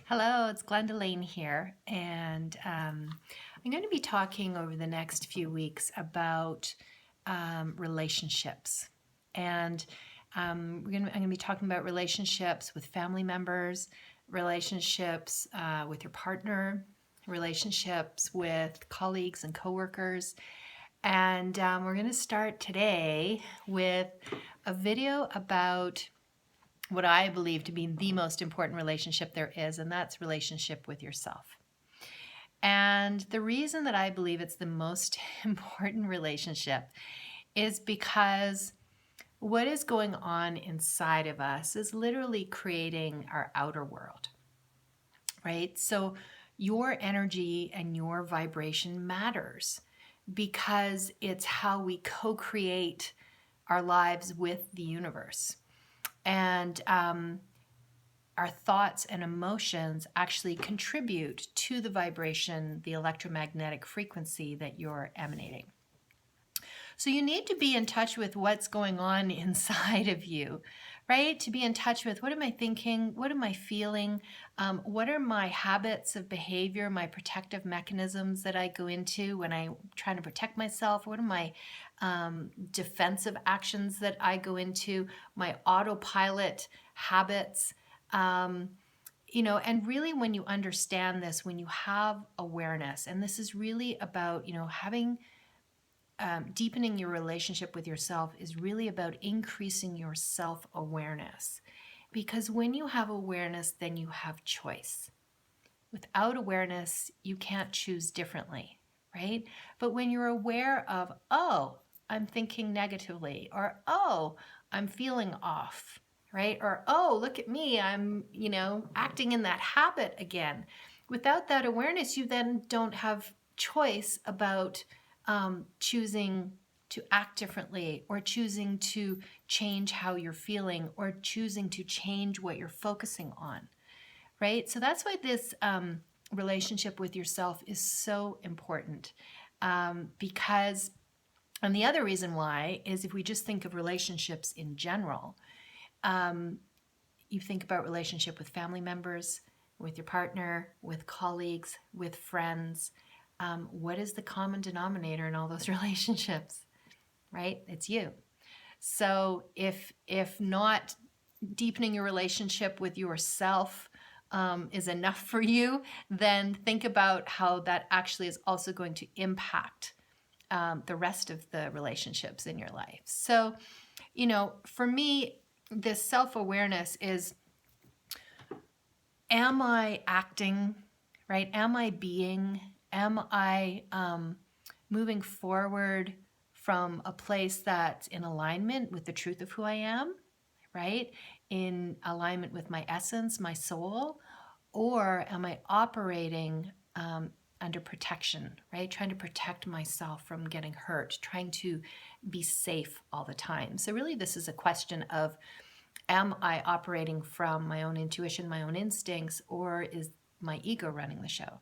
Hello, it's Glenda Lane here, and I'm going to be talking over the next few weeks about relationships. And I'm going to be talking about relationships with family members, relationships with your partner, relationships with colleagues and coworkers. And we're going to start today with a video about what I believe to be the most important relationship there is, and that's relationship with yourself. And the reason that I believe it's the most important relationship is because what is going on inside of us is literally creating our outer world, right? So your energy and your vibration matters because it's how we co-create our lives with the universe. And our thoughts and emotions actually contribute to the vibration, the electromagnetic frequency that you're emanating. So you need to be in touch with what's going on inside of you, right? To be in touch with what am I thinking? What am I feeling? What are my habits of behavior, my protective mechanisms that I go into when I'm trying to protect myself? What are my defensive actions that I go into? My autopilot habits? And really when you understand this, when you have awareness, and this is really about, having deepening your relationship with yourself is really about increasing your self-awareness. Because when you have awareness, then you have choice. Without awareness, you can't choose differently, right? But when you're aware of, oh, I'm thinking negatively, or oh, I'm feeling off, right? Or oh, look at me, I'm, acting in that habit again. Without that awareness, you then don't have choice about choosing to act differently, or choosing to change how you're feeling, or choosing to change what you're focusing on, right? So that's why this relationship with yourself is so important. Because, and the other reason why is if we just think of relationships in general, you think about relationship with family members, with your partner, with colleagues, with friends. What is the common denominator in all those relationships, right? It's you. So if not deepening your relationship with yourself is enough for you, then think about how that actually is also going to impact the rest of the relationships in your life. So, for me, this self-awareness is, am I acting, right? Am I being, am I moving forward from a place that's in alignment with the truth of who I am, right? In alignment with my essence, my soul? Or am I operating under protection, right? Trying to protect myself from getting hurt, trying to be safe all the time. So really this is a question of, am I operating from my own intuition, my own instincts, or is my ego running the show?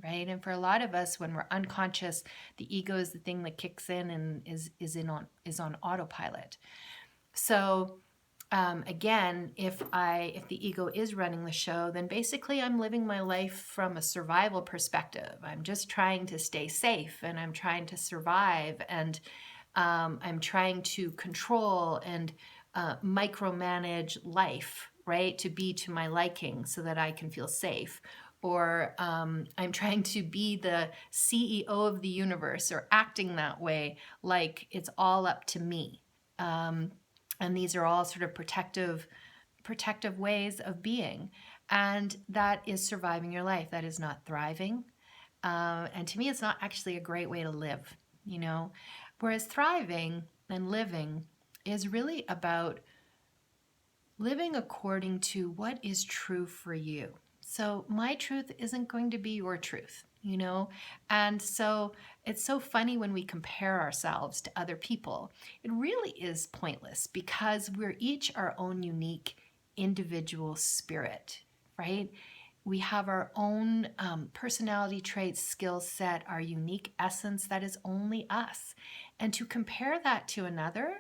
Right? And for a lot of us, when we're unconscious, the ego is the thing that kicks in and is on autopilot. So again, if the ego is running the show, then basically I'm living my life from a survival perspective. I'm just trying to stay safe, and I'm trying to survive, and I'm trying to control and micromanage life, right? To be to my liking so that I can feel safe. Or I'm trying to be the CEO of the universe, or acting that way like it's all up to me. And these are all sort of protective ways of being. And that is surviving your life. That is not thriving. And to me, it's not actually a great way to live, Whereas thriving and living is really about living according to what is true for you. So my truth isn't going to be your truth, And so it's so funny when we compare ourselves to other people. It really is pointless because we're each our own unique individual spirit, right? We have our own personality traits, skill set, our unique essence that is only us. And to compare that to another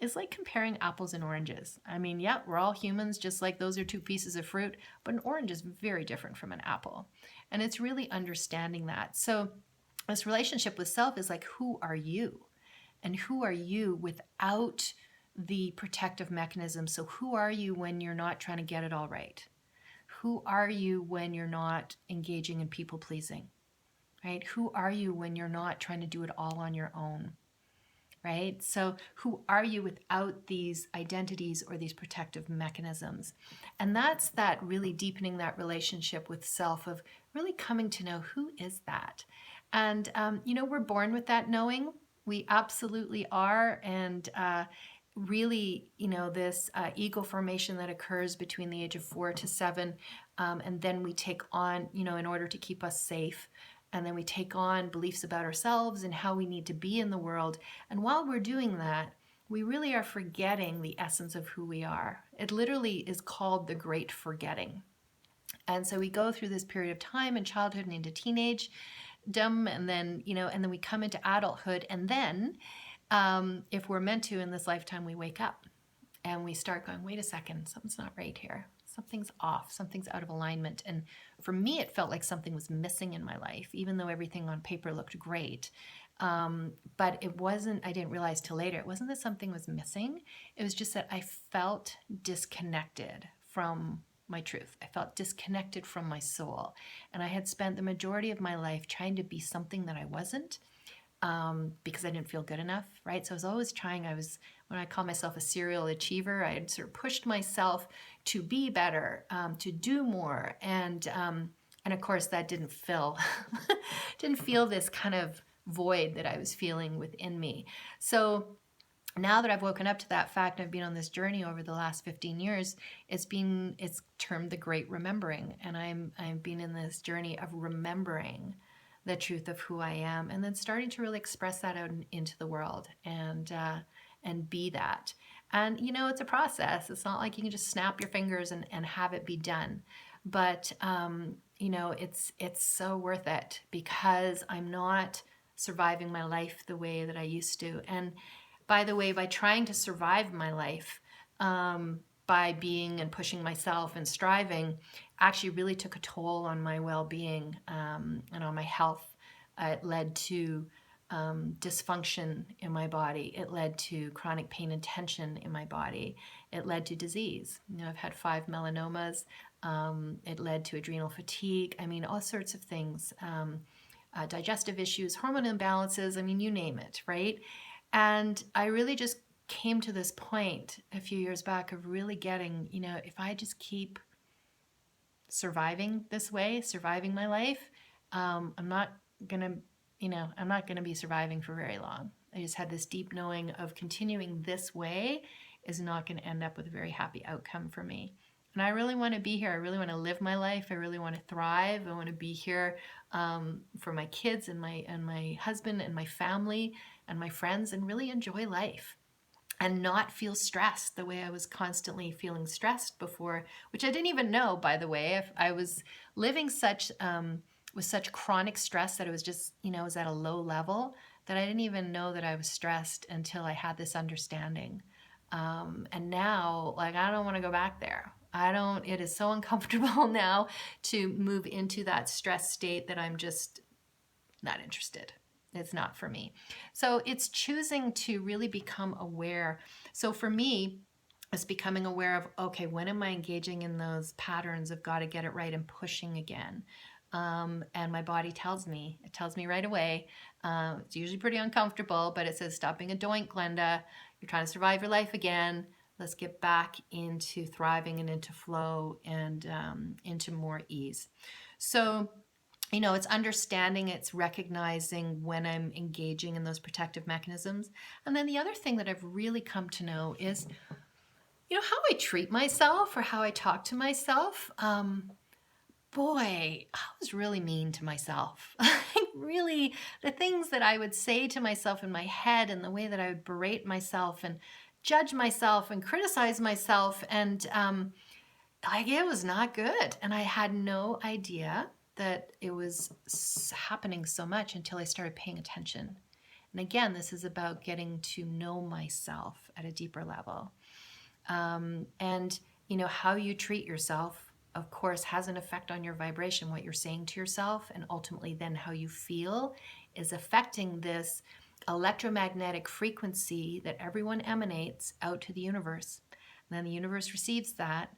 is like comparing apples and oranges. I mean, yeah, we're all humans, just like those are two pieces of fruit, but an orange is very different from an apple. And it's really understanding that. So this relationship with self is like, who are you? And who are you without the protective mechanism? So who are you when you're not trying to get it all right? Who are you when you're not engaging in people pleasing, right? Who are you when you're not trying to do it all on your own, right? So who are you without these identities or these protective mechanisms? And that's that really deepening that relationship with self, of really coming to know, who is that? And, we're born with that knowing. We absolutely are. And really, this ego formation that occurs between the age of 4 to 7. And then we take on, in order to keep us safe. And then we take on beliefs about ourselves and how we need to be in the world. And while we're doing that, we really are forgetting the essence of who we are. It literally is called the great forgetting. And so we go through this period of time in childhood and into teenagedom, and then we come into adulthood. And then, if we're meant to in this lifetime, we wake up and we start going, wait a second, something's not right here. Something's off, something's out of alignment. And for me, it felt like something was missing in my life, even though everything on paper looked great. But it wasn't, I didn't realize till later, it wasn't that something was missing. It was just that I felt disconnected from my truth. I felt disconnected from my soul. And I had spent the majority of my life trying to be something that I wasn't. Because I didn't feel good enough, right? So I was always trying. When I call myself a serial achiever, I had sort of pushed myself to be better, to do more, and of course that didn't feel this kind of void that I was feeling within me. So now that I've woken up to that fact, I've been on this journey over the last 15 years. It's termed the Great Remembering, and I've been in this journey of remembering the truth of who I am, and then starting to really express that out into the world and be that. And it's a process. It's not like you can just snap your fingers and have it be done. But it's so worth it, because I'm not surviving my life the way that I used to. And by the way, by trying to survive my life, by being and pushing myself and striving, actually really took a toll on my well-being and on my health. It led to dysfunction in my body. It led to chronic pain and tension in my body. It led to disease. I've had 5 melanomas. It led to adrenal fatigue. I mean, all sorts of things. Digestive issues, hormone imbalances. I mean, you name it, right? And I really just came to this point a few years back of really getting, if I just keep surviving this way, surviving my life, I'm not gonna be surviving for very long. I just had this deep knowing of continuing this way is not going to end up with a very happy outcome for me. And I really want to be here. I really want to live my life. I really want to thrive. I want to be here for my kids and my husband and my family and my friends, and really enjoy life and not feel stressed the way I was constantly feeling stressed before, which I didn't even know, by the way. If I was living with such chronic stress that it was just, was at a low level, that I didn't even know that I was stressed until I had this understanding. And now, I don't want to go back there. It is so uncomfortable now to move into that stress state that I'm just not interested. It's not for me. So it's choosing to really become aware. So for me, it's becoming aware of, okay, when am I engaging in those patterns of got to get it right and pushing again? And my body tells me right away. It's usually pretty uncomfortable, but it says, stop being a doink, Glenda. You're trying to survive your life again. Let's get back into thriving and into flow and into more ease. So, it's understanding, it's recognizing when I'm engaging in those protective mechanisms. And then the other thing that I've really come to know is, how I treat myself or how I talk to myself. Boy, I was really mean to myself. Really, the things that I would say to myself in my head and the way that I would berate myself and judge myself and criticize myself, and it was not good. And I had no idea that it was happening so much until I started paying attention. And again, this is about getting to know myself at a deeper level. And, how you treat yourself, of course, has an effect on your vibration, what you're saying to yourself, and ultimately then how you feel is affecting this electromagnetic frequency that everyone emanates out to the universe. And then the universe receives that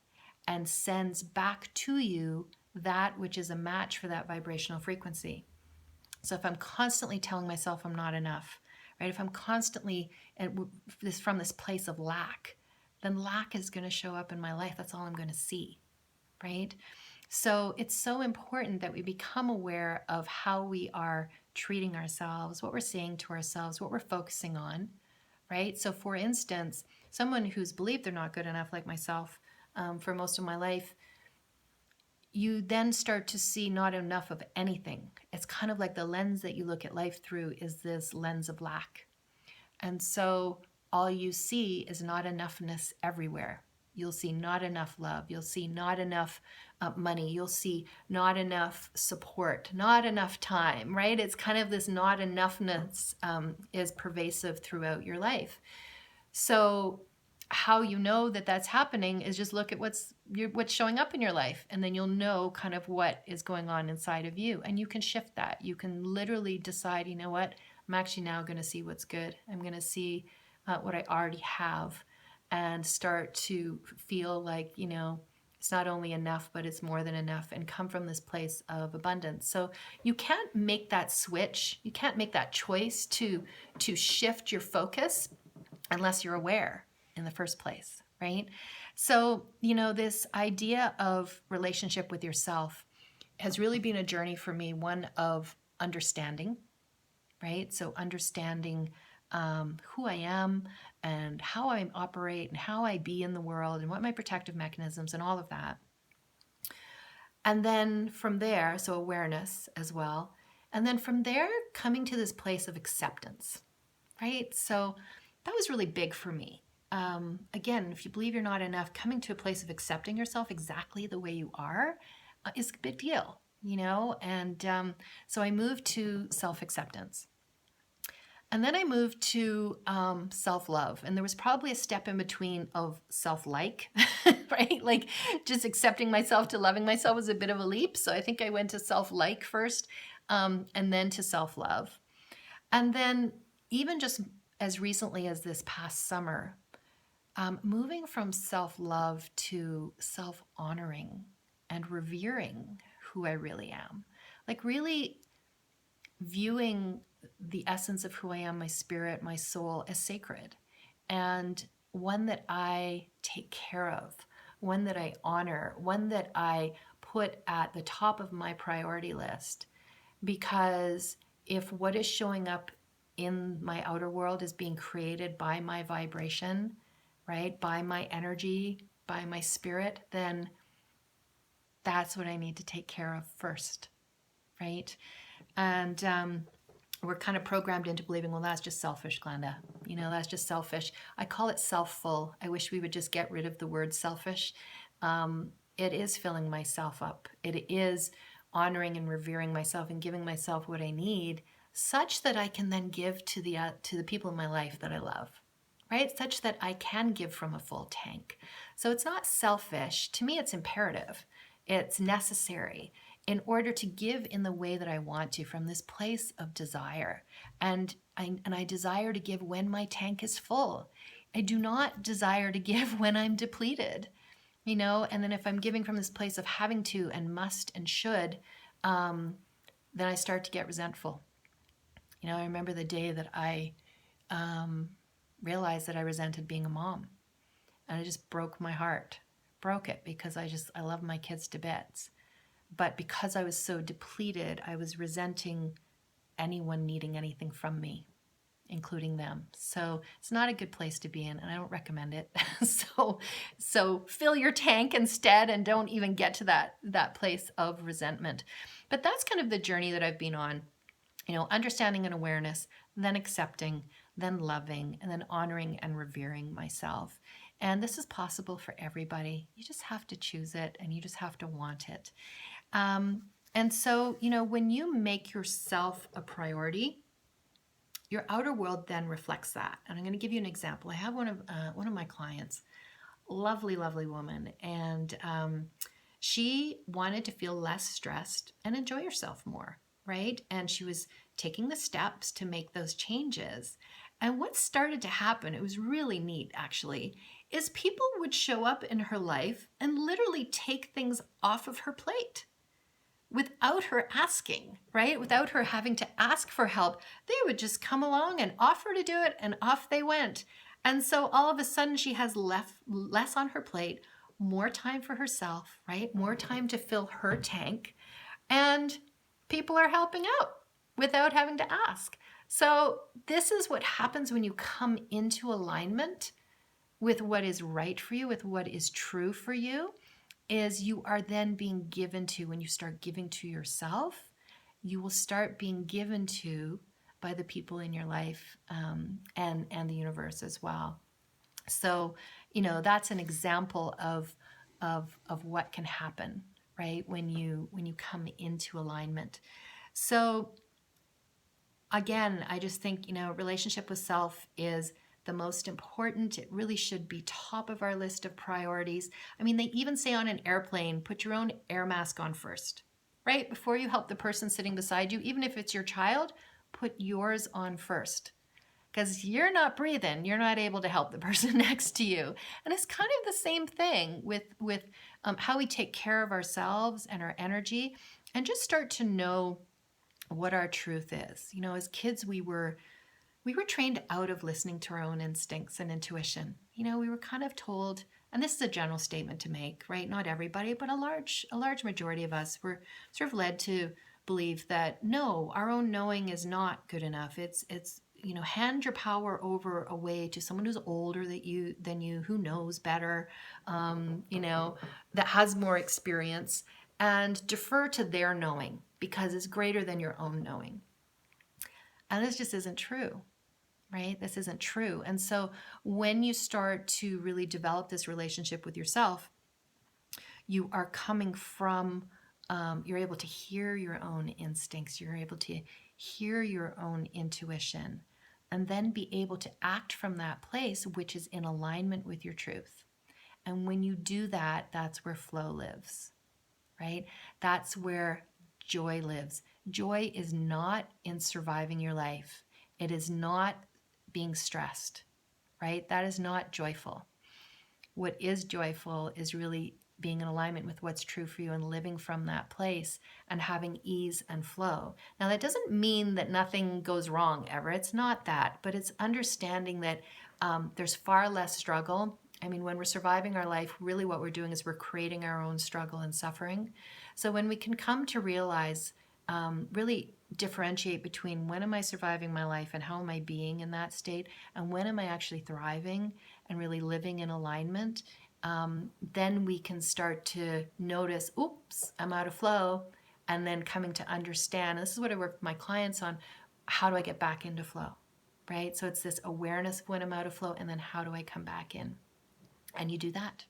and sends back to you that which is a match for that vibrational frequency. So if I'm constantly telling myself I'm not enough, right? If I'm constantly from this place of lack, then lack is going to show up in my life. That's all I'm going to see, right? So it's so important that we become aware of how we are treating ourselves, what we're saying to ourselves, what we're focusing on, right? So for instance, someone who's believed they're not good enough, like myself, for most of my life, you then start to see not enough of anything. It's kind of like the lens that you look at life through is this lens of lack. And so all you see is not enoughness everywhere. You'll see not enough love. You'll see not enough money. You'll see not enough support, not enough time, right? It's kind of this not enoughness is pervasive throughout your life. So how you know that that's happening is just look at what's showing up in your life, and then you'll know kind of what is going on inside of you, and you can shift that. You can literally decide, you know what, I'm actually now going to see what's good. I'm going to see what I already have, and start to feel like, it's not only enough, but it's more than enough, and come from this place of abundance. So you can't make that switch. You can't make that choice to shift your focus unless you're aware in the first place, right? So, this idea of relationship with yourself has really been a journey for me, one of understanding, right? So understanding who I am and how I operate and how I be in the world and what my protective mechanisms and all of that. And then from there, so awareness as well. And then from there, coming to this place of acceptance, right? So that was really big for me. Again, if you believe you're not enough, coming to a place of accepting yourself exactly the way you are is a big deal, And so I moved to self-acceptance. And then I moved to self-love. And there was probably a step in between of self-like, right? Like just accepting myself to loving myself was a bit of a leap. So I think I went to self-like first, and then to self-love. And then even just as recently as this past summer, moving from self-love to self-honoring and revering who I really am. Like really viewing the essence of who I am, my spirit, my soul, as sacred, and one that I take care of, one that I honor, one that I put at the top of my priority list. Because if what is showing up in my outer world is being created by my vibration, right, by my energy, by my spirit, then that's what I need to take care of first, right? And we're kind of programmed into believing, well, that's just selfish, Glenda. That's just selfish. I call it self-full. I wish we would just get rid of the word selfish. It is filling myself up. It is honoring and revering myself and giving myself what I need, such that I can then give to the people in my life that I love, right? Such that I can give from a full tank. So it's not selfish. To me, it's imperative. It's necessary in order to give in the way that I want to, from this place of desire. And I desire to give when my tank is full. I do not desire to give when I'm depleted. And then if I'm giving from this place of having to and must and should, then I start to get resentful. I remember the day that I realized that I resented being a mom, and it just broke my heart. Broke it, because I love my kids to bits. But because I was so depleted, I was resenting anyone needing anything from me, including them. So it's not a good place to be in, and I don't recommend it. So fill your tank instead, and don't even get to that place of resentment. But that's kind of the journey that I've been on, understanding and awareness, then accepting, then loving, and then honoring and revering myself. And this is possible for everybody. You just have to choose it, and you just have to want it. And so, when you make yourself a priority, your outer world then reflects that. And I'm going to give you an example. I have one of my clients, lovely, lovely woman, and she wanted to feel less stressed and enjoy herself more, right? And she was taking the steps to make those changes. And what started to happen, it was really neat actually, is people would show up in her life and literally take things off of her plate without her asking, right? Without her having to ask for help. They would just come along and offer to do it, and off they went. And so all of a sudden she has less on her plate, more time for herself, right? More time to fill her tank. And people are helping out without having to ask. So this is what happens when you come into alignment with what is right for you, with what is true for you, is you are then being given to, when you start giving to yourself, you will start being given to by the people in your life, and the universe as well. So, that's an example of what can happen, right? When you come into alignment. So again, I just think, relationship with self is the most important. It really should be top of our list of priorities. I mean, they even say on an airplane, put your own air mask on first, right? Before you help the person sitting beside you, even if it's your child, put yours on first. Because you're not breathing, you're not able to help the person next to you. And it's kind of the same thing with how we take care of ourselves and our energy, and just start to know what our truth is. As kids, we were trained out of listening to our own instincts and intuition. We were kind of told, and this is a general statement to make, right? Not everybody, but a large majority of us were sort of led to believe that no, our own knowing is not good enough. It's hand your power away to someone who's older than you, who knows better, that has more experience, and defer to their knowing because it's greater than your own knowing. And this just isn't true, right? This isn't true. And so when you start to really develop this relationship with yourself, you are coming from, you're able to hear your own instincts, you're able to hear your own intuition, and then be able to act from that place, which is in alignment with your truth. And when you do that, that's where flow lives, right? That's where joy lives. Joy is not in surviving your life. It is not being stressed, right? That is not joyful. What is joyful is really being in alignment with what's true for you and living from that place and having ease and flow. Now, that doesn't mean that nothing goes wrong ever. It's not that, but it's understanding that there's far less struggle. I mean, when we're surviving our life, really what we're doing is we're creating our own struggle and suffering. So when we can come to realize, really differentiate between when am I surviving my life and how am I being in that state, and when am I actually thriving and really living in alignment, then we can start to notice, oops, I'm out of flow, and then coming to understand, this is what I work with my clients on, how do I get back into flow, right? So it's this awareness of when I'm out of flow, and then how do I come back in? And you do that.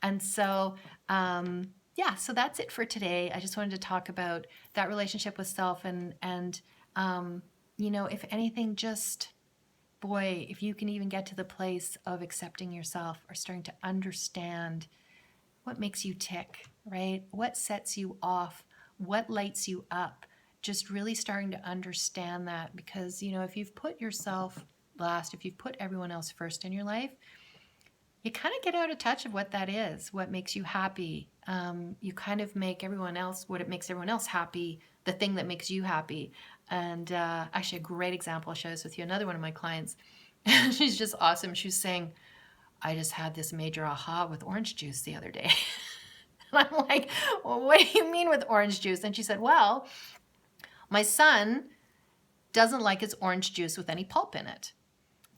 And so, so that's it for today. I just wanted to talk about that relationship with self, and if anything, just, boy, if you can even get to the place of accepting yourself or starting to understand what makes you tick, right? What sets you off? What lights you up? Just really starting to understand that, because, if you've put yourself last, if you've put everyone else first in your life, you kind of get out of touch of what that is, what makes you happy. You kind of make everyone else, what it makes everyone else happy, the thing that makes you happy. And actually, a great example, I'll share this with you. Another one of my clients, she's just awesome. She was saying, I just had this major aha with orange juice the other day. And I'm like, well, what do you mean with orange juice? And she said, well, my son doesn't like his orange juice with any pulp in it.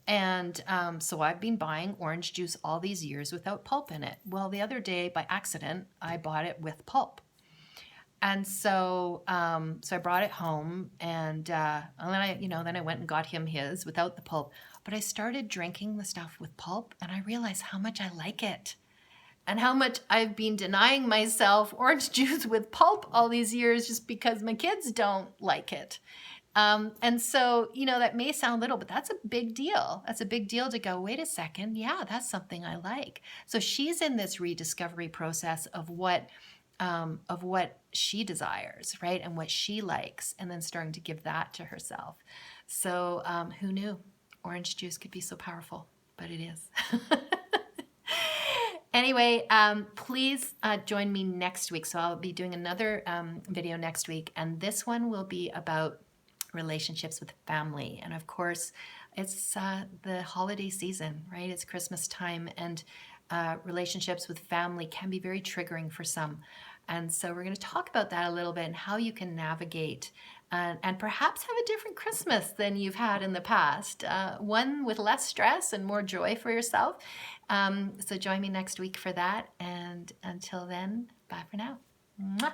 And so I've been buying orange juice all these years without pulp in it. Well, the other day, by accident, I bought it with pulp. And so I brought it home, and then I went and got him his without the pulp. But I started drinking the stuff with pulp, and I realized how much I like it, and how much I've been denying myself orange juice with pulp all these years just because my kids don't like it. And so, that may sound little, but that's a big deal. That's a big deal to go, wait a second. Yeah, that's something I like. So she's in this rediscovery process of what she desires, right? And what she likes, and then starting to give that to herself. So who knew orange juice could be so powerful, but it is. Anyway, please join me next week. So I'll be doing another video next week, and this one will be about relationships with family. And of course, it's the holiday season, right? It's Christmas time, and relationships with family can be very triggering for some. And so we're going to talk about that a little bit, and how you can navigate and perhaps have a different Christmas than you've had in the past, one with less stress and more joy for yourself. So join me next week for that. And until then, bye for now. Mwah.